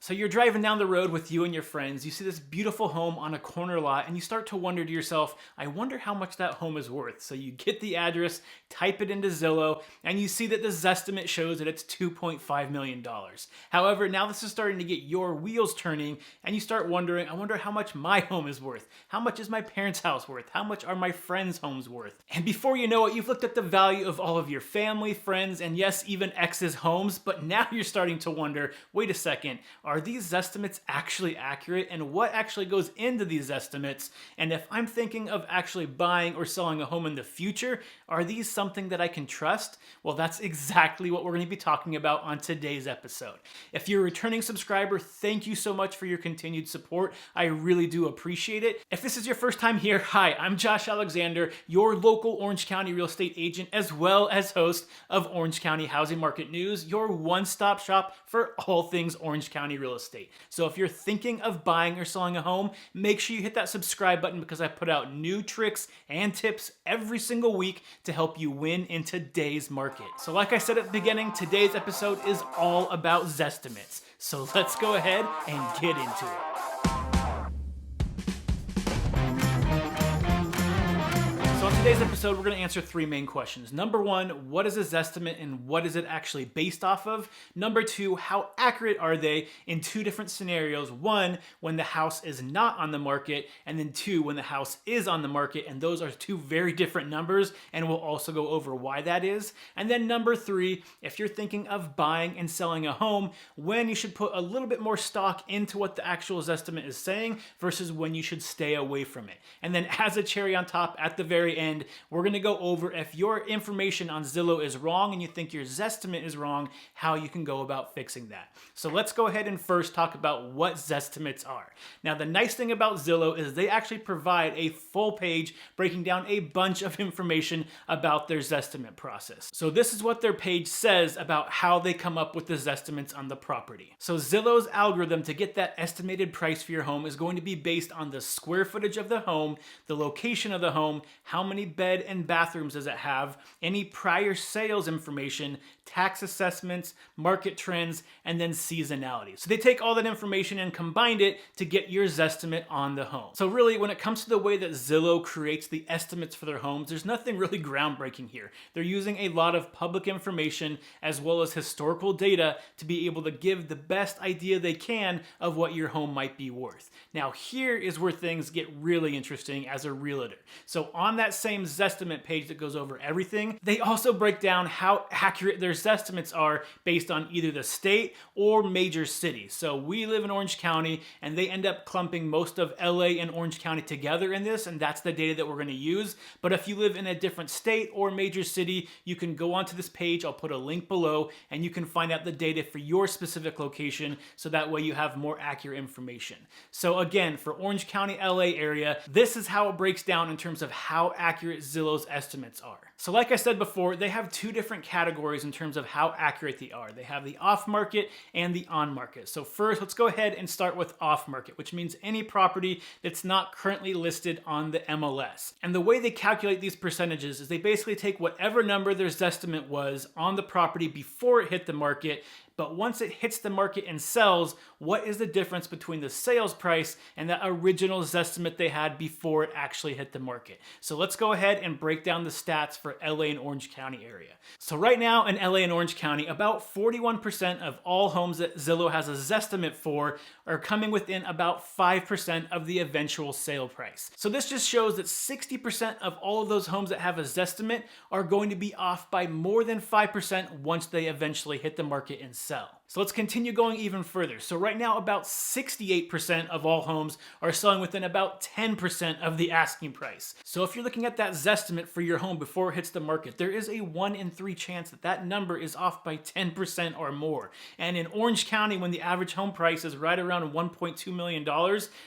So you're driving down the road with you and your friends, you see this beautiful home on a corner lot, and you start to wonder to yourself, I wonder how much that home is worth. So you get the address, type it into Zillow, and you see that the Zestimate shows that it's $2.5 million. However, now this is starting to get your wheels turning, and you start wondering, I wonder how much my home is worth. How much is my parents' house worth? How much are my friends' homes worth? And before you know it, you've looked at the value of all of your family, friends, and yes, even exes' homes, but now you're starting to wonder, wait a second, are these estimates actually accurate, and what actually goes into these estimates? And if I'm thinking of actually buying or selling a home in the future, are these something that I can trust? Well, that's exactly what we're going to be talking about on today's episode. If you're a returning subscriber, thank you so much for your continued support. I really do appreciate it. If this is your first time here, hi, I'm Josh Alexander, your local Orange County real estate agent, as well as host of Orange County Housing Market News, your one-stop shop for all things Orange County real estate. So if you're thinking of buying or selling a home, make sure you hit that subscribe button because I put out new tricks and tips every single week to help you win in today's market. So like I said at the beginning, today's episode is all about Zestimates. So let's go ahead and get into it. So in today's episode, we're going to answer three main questions. Number one, what is a Zestimate and what is it actually based off of? Number two, how accurate are they in two different scenarios? One, when the house is not on the market, and then two, when the house is on the market, and those are two very different numbers, and we'll also go over why that is. And then number three, if you're thinking of buying and selling a home, when you should put a little bit more stock into what the actual Zestimate is saying versus when you should stay away from it. And then as a cherry on top, at the very end, we're going to go over if your information on Zillow is wrong and you think your Zestimate is wrong, how you can go about fixing that. So let's go ahead and first talk about what Zestimates are. Now, the nice thing about Zillow is they actually provide a full page breaking down a bunch of information about their Zestimate process. So this is what their page says about how they come up with the Zestimates on the property. So Zillow's algorithm to get that estimated price for your home is going to be based on the square footage of the home, the location of the home, how many bed and bathrooms does it have, any prior sales information, tax assessments, market trends, and then seasonality. So they take all that information and combined it to get your Zestimate on the home. So really, when it comes to the way that Zillow creates the estimates for their homes, there's nothing really groundbreaking here. They're using a lot of public information as well as historical data to be able to give the best idea they can of what your home might be worth. Now, here is where things get really interesting as a realtor. So on that same Zestimate page that goes over everything, they also break down how accurate their Zestimates are based on either the state or major cities. So we live in Orange County, and they end up clumping most of LA and Orange County together in this, and that's the data that we're going to use. But if you live in a different state or major city, you can go onto this page. I'll put a link below, and you can find out the data for your specific location, so that way you have more accurate information. So again, for Orange County, LA area, this is how it breaks down in terms of how accurate Zillow's estimates are. So like I said before, they have two different categories in terms of how accurate they are. They have the off-market and the on-market. So first, let's go ahead and start with off-market, which means any property that's not currently listed on the MLS. And the way they calculate these percentages is they basically take whatever number their Zestimate was on the property before it hit the market, but once it hits the market and sells, what is the difference between the sales price and the original Zestimate they had before it actually hit the market? So let's go ahead and break down the stats for LA and Orange County area. So right now in LA and Orange County, about 41% of all homes that Zillow has a Zestimate for are coming within about 5% of the eventual sale price. So this just shows that 60% of all of those homes that have a Zestimate are going to be off by more than 5% once they eventually hit the market and sell. So let's continue going even further. So right now, about 68% of all homes are selling within about 10% of the asking price. So if you're looking at that Zestimate for your home before it hits the market, there is a 1 in 3 chance that that number is off by 10% or more. And in Orange County, when the average home price is right around $1.2 million,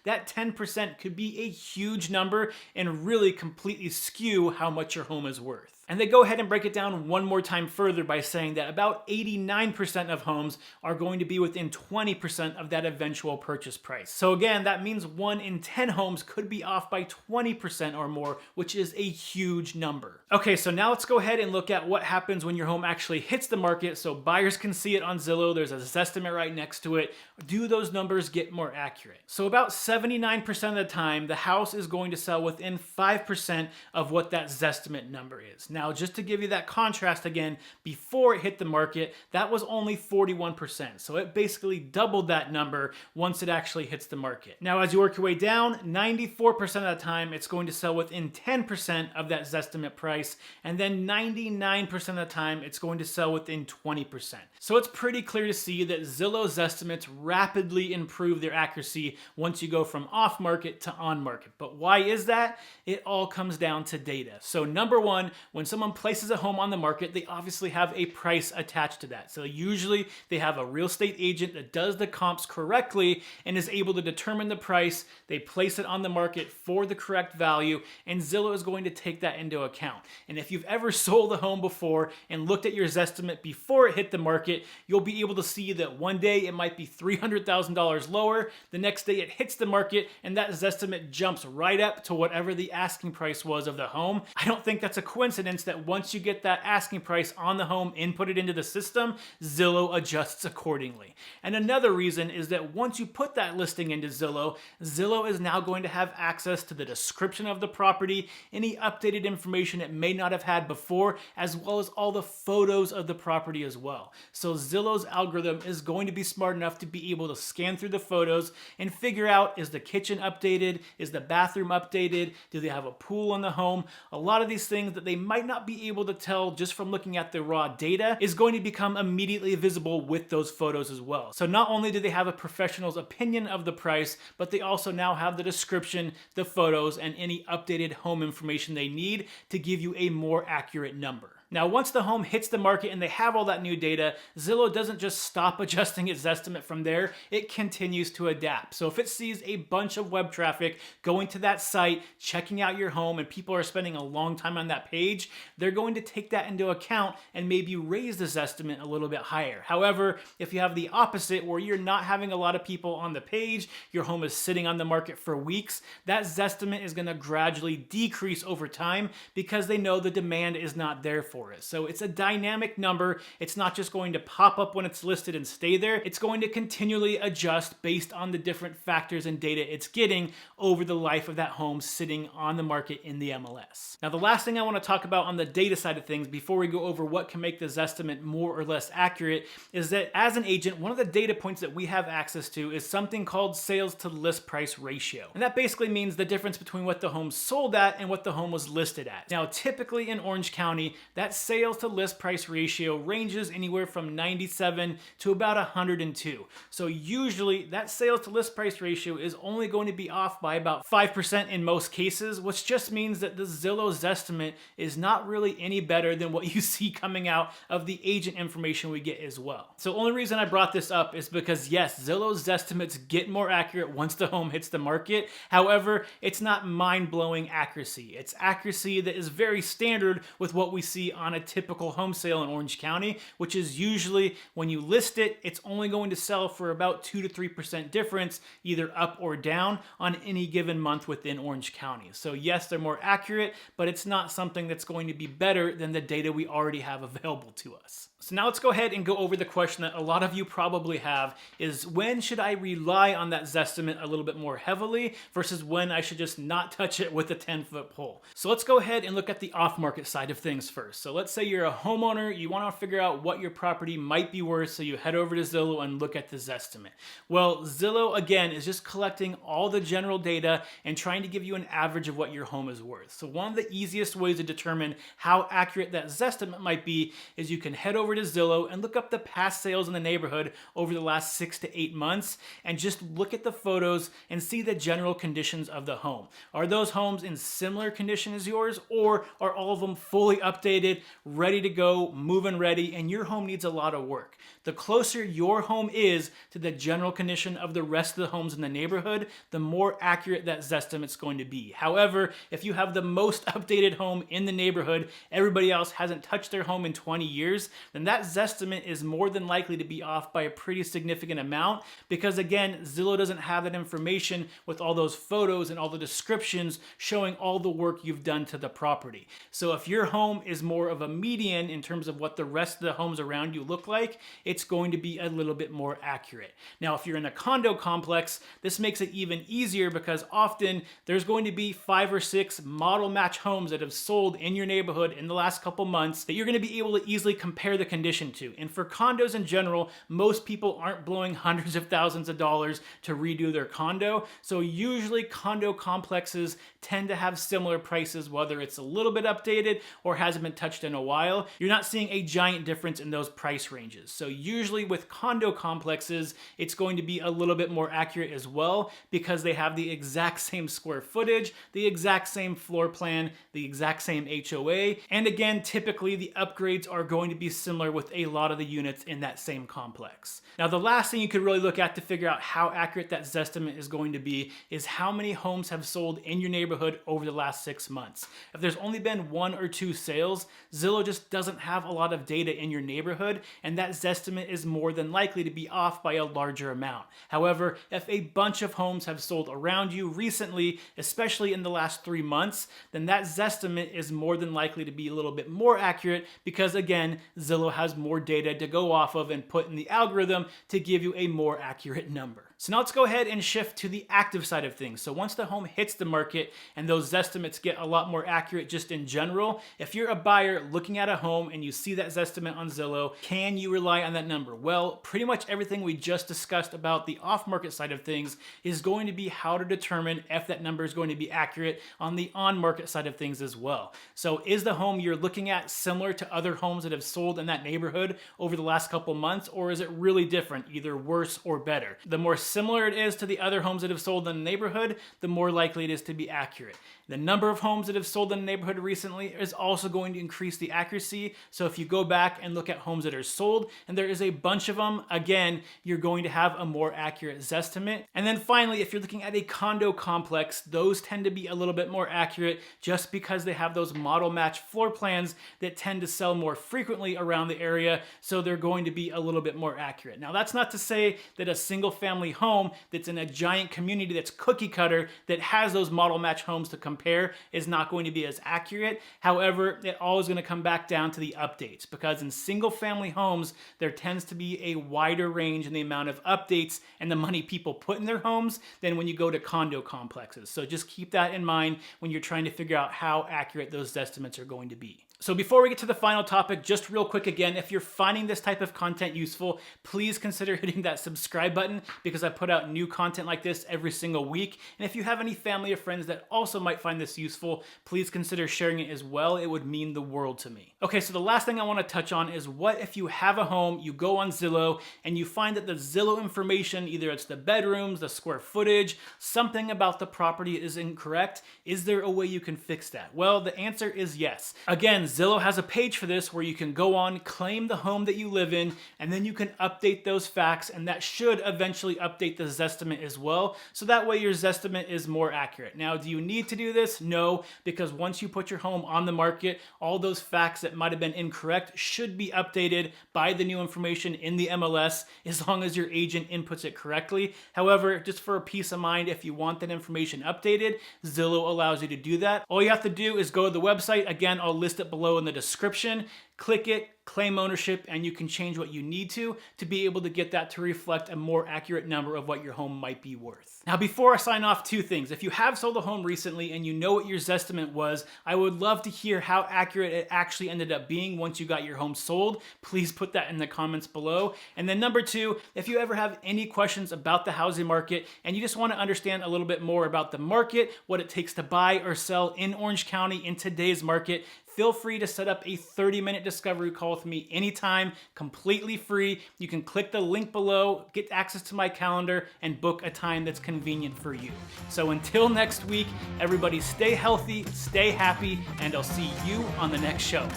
that 10% could be a huge number and really completely skew how much your home is worth. And they go ahead and break it down one more time further by saying that about 89% of homes are going to be within 20% of that eventual purchase price. So again, that means 1 in 10 homes could be off by 20% or more, which is a huge number. Okay, so now let's go ahead and look at what happens when your home actually hits the market so buyers can see it on Zillow. There's a Zestimate right next to it. Do those numbers get more accurate? So about 79% of the time, the house is going to sell within 5% of what that Zestimate number is. Now, just to give you that contrast again, before it hit the market, that was only 41%. So it basically doubled that number once it actually hits the market. Now, as you work your way down, 94% of the time, it's going to sell within 10% of that Zestimate price. And then 99% of the time, it's going to sell within 20%. So it's pretty clear to see that Zillow's estimates rapidly improve their accuracy once you go from off market to on market. But why is that? It all comes down to data. So number one, when someone places a home on the market, they obviously have a price attached to that. So usually they have a real estate agent that does the comps correctly and is able to determine the price. They place it on the market for the correct value, and Zillow is going to take that into account. And if you've ever sold a home before and looked at your Zestimate before it hit the market, you'll be able to see that one day it might be $300,000 lower, the next day it hits the market, and that Zestimate jumps right up to whatever the asking price was of the home. I don't think that's a coincidence that once you get that asking price on the home inputted into the system, Zillow adjusts accordingly. And another reason is that once you put that listing into Zillow, Zillow is now going to have access to the description of the property, any updated information it may not have had before, as well as all the photos of the property as well. So Zillow's algorithm is going to be smart enough to be able to scan through the photos and figure out, is the kitchen updated? Is the bathroom updated? Do they have a pool in the home? A lot of these things that they might not be able to tell just from looking at the raw data is going to become immediately visible with those photos as well. So not only do they have a professional's opinion of the price, but they also now have the description, the photos, and any updated home information they need to give you a more accurate number. Now, once the home hits the market and they have all that new data, Zillow doesn't just stop adjusting its estimate from there, it continues to adapt. So if it sees a bunch of web traffic going to that site, checking out your home, and people are spending a long time on that page, they're going to take that into account and maybe raise this estimate a little bit higher. However, if you have the opposite, where you're not having a lot of people on the page, your home is sitting on the market for weeks, that Zestimate is going to gradually decrease over time because they know the demand is not there for it. So it's a dynamic number. It's not just going to pop up when it's listed and stay there. It's going to continually adjust based on the different factors and data it's getting over the life of that home sitting on the market in the MLS. Now, the last thing I want to talk about on the data side of things before we go over what can make the Zestimate more or less accurate is that as an agent, one of the data points that we have access to is something called sales to list price ratio. And that basically means the difference between what the home sold at and what the home was listed at. Now, typically in Orange County, that sales to list price ratio ranges anywhere from 97 to about 102. So usually that sales to list price ratio is only going to be off by about 5% in most cases, which just means that the Zillow Zestimate is not really any better than what you see coming out of the agent information we get as well. So only reason I brought this up is because yes, Zillow's Zestimates get more accurate once the home hits the market. However, it's not mind-blowing accuracy. It's accuracy that is very standard with what we see on a typical home sale in Orange County, which is usually when you list it, it's only going to sell for about 2 to 3% difference, either up or down on any given month within Orange County. So yes, they're more accurate, but it's not something that's going to be better than the data we already have available to us. So now let's go ahead and go over the question that a lot of you probably have is, when should I rely on that Zestimate a little bit more heavily versus when I should just not touch it with a 10-foot pole? So let's go ahead and look at the off-market side of things first. So let's say you're a homeowner, you want to figure out what your property might be worth, so you head over to Zillow and look at the Zestimate. Well, Zillow, again, is just collecting all the general data and trying to give you an average of what your home is worth. So one of the easiest ways to determine how accurate that Zestimate might be is you can head over to Zillow and look up the past sales in the neighborhood over the last 6 to 8 months and just look at the photos and see the general conditions of the home. Are those homes in similar condition as yours, or are all of them fully updated, ready to go, move-in ready, and your home needs a lot of work? The closer your home is to the general condition of the rest of the homes in the neighborhood, the more accurate that Zestimate's going to be. However, if you have the most updated home in the neighborhood, everybody else hasn't touched their home in 20 years, then that Zestimate is more than likely to be off by a pretty significant amount, because again, Zillow doesn't have that information with all those photos and all the descriptions showing all the work you've done to the property. So if your home is more of a median in terms of what the rest of the homes around you look like, it's going to be a little bit more accurate. Now, if you're in a condo complex, this makes it even easier because often there's going to be 5 or 6 model match homes that have sold in your neighborhood in the last couple months that you're going to be able to easily compare the condition to. And for condos in general, most people aren't blowing hundreds of thousands of dollars to redo their condo. So usually condo complexes tend to have similar prices, whether it's a little bit updated or hasn't been touched in a while. You're not seeing a giant difference in those price ranges. So usually with condo complexes, it's going to be a little bit more accurate as well because they have the exact same square footage, the exact same floor plan, the exact same HOA. And again, typically the upgrades are going to be similar with a lot of the units in that same complex. Now, the last thing you could really look at to figure out how accurate that Zestimate is going to be is how many homes have sold in your neighborhood over the last 6 months. If there's only been 1 or 2 sales, Zillow just doesn't have a lot of data in your neighborhood, and that Zestimate is more than likely to be off by a larger amount. However, if a bunch of homes have sold around you recently, especially in the last 3 months, then that Zestimate is more than likely to be a little bit more accurate because, again, Zillow has more data to go off of and put in the algorithm to give you a more accurate number. So now let's go ahead and shift to the active side of things. So once the home hits the market and those Zestimates get a lot more accurate just in general, if you're a buyer looking at a home and you see that Zestimate on Zillow, can you rely on that number? Well, pretty much everything we just discussed about the off-market side of things is going to be how to determine if that number is going to be accurate on the on-market side of things as well. So is the home you're looking at similar to other homes that have sold in that neighborhood over the last couple months, or is it really different, either worse or better? The more similar it is to the other homes that have sold in the neighborhood, the more likely it is to be accurate. The number of homes that have sold in the neighborhood recently is also going to increase the accuracy. So if you go back and look at homes that are sold, and there is a bunch of them, again, you're going to have a more accurate Zestimate. And then finally, if you're looking at a condo complex, those tend to be a little bit more accurate just because they have those model match floor plans that tend to sell more frequently around the area. So they're going to be a little bit more accurate. Now, that's not to say that a single family home that's in a giant community that's cookie cutter that has those model match homes to compare is not going to be as accurate. However, it all is going to come back down to the updates, because in single family homes, there tends to be a wider range in the amount of updates and the money people put in their homes than when you go to condo complexes. So just keep that in mind when you're trying to figure out how accurate those estimates are going to be. So before we get to the final topic, just real quick again, if you're finding this type of content useful, please consider hitting that subscribe button because I put out new content like this every single week. And if you have any family or friends that also might find this useful, please consider sharing it as well. It would mean the world to me. Okay, so the last thing I want to touch on is what if you have a home, you go on Zillow, and you find that the Zillow information, either it's the bedrooms, the square footage, something about the property is incorrect. Is there a way you can fix that? Well, the answer is yes. Again, Zillow has a page for this where you can go on, claim the home that you live in, and then you can update those facts, and that should eventually update the Zestimate as well. So that way your Zestimate is more accurate. Now, do you need to do this? No, because once you put your home on the market, all those facts that might have been incorrect should be updated by the new information in the MLS as long as your agent inputs it correctly. However, just for a peace of mind, if you want that information updated, Zillow allows you to do that. All you have to do is go to the website. Again, I'll list it below in the description. Click it, claim ownership, and you can change what you need to be able to get that to reflect a more accurate number of what your home might be worth. Now, before I sign off, 2 things. If you have sold a home recently and you know what your Zestimate was, I would love to hear how accurate it actually ended up being once you got your home sold. Please put that in the comments below. And then number 2, if you ever have any questions about the housing market and you just want to understand a little bit more about the market, what it takes to buy or sell in Orange County in today's market, feel free to set up a 30-minute discovery call with me anytime, completely free. You can click the link below, get access to my calendar, and book a time that's convenient for you. So until next week, everybody stay healthy, stay happy, and I'll see you on the next show.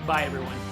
Bye, everyone.